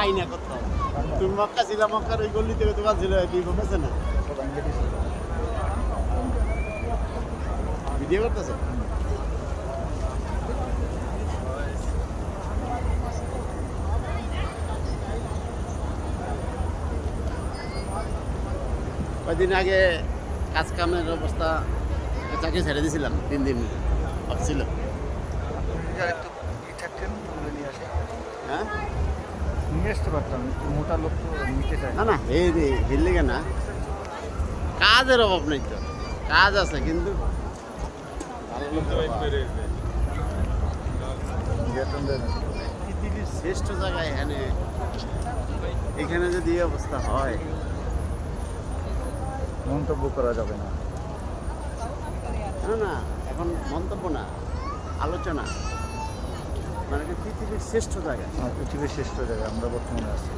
পাই না কোথাও। তুমি মক্কা ছিলা, মক্কার ওই গল্লি থেকে দোকান ছিল, ভিভো পেছে না? ভিডিও করতেছে? কয়েকদিন আগে কাজ কামের অবস্থা, চাকরি ছেড়ে দিয়েছিলাম, 3 দিন অফ ছিল। হ্যাঁ, নিয়ে আসতে পারতাম, একটু মোটা লোক তো নিতে চাই না না, এই রে হিল্লিগে না, কাজের অভাব নেই তো, কাজ আছে কিন্তু ভালো লোক বেতন দেয় না। পৃথিবীর শ্রেষ্ঠ জায়গা এখানে, এখানে যদি এই অবস্থা হয়, মন্তব্য করা যাবে না। না না, এখন মন্তব্য না, আলোচনা, মানে কি পৃথিবীর শ্রেষ্ঠ জায়গা। পৃথিবীর শ্রেষ্ঠ জায়গা আমরা বর্তমানে আছি।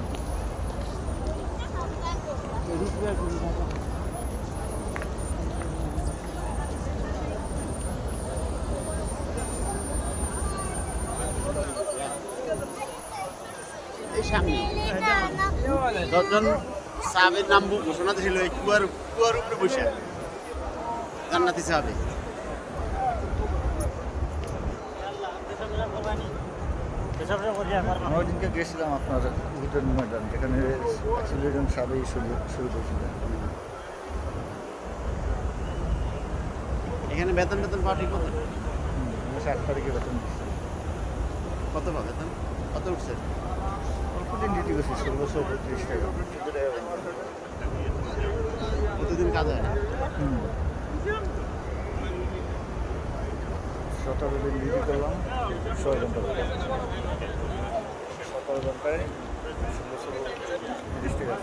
এই সামনে 10 জন সাহাবের নাম ঘোষণা ছিল, এই কুয়ার উপরে বসে জান্নাতি সাহাবে। আমরা ওইদিনকে গেছিলাম আপনার উহুদের ময়দান, যেখানে 100 জন সাবেই শুরু করেছিলেন। এখানে বেতন পার্টি কত? 8 তারিখে বেতন দিচ্ছে। কত পাবে বেতন? কত উঠছে? অল্প দিন ডিউটি করছি, 1630 টাকা। প্রতিদিন কাজ হয় না? 17 দিন ডিউটি করলাম, 6 ঘন্টা করে। 17 ঘন্টায় 1630 টাকা।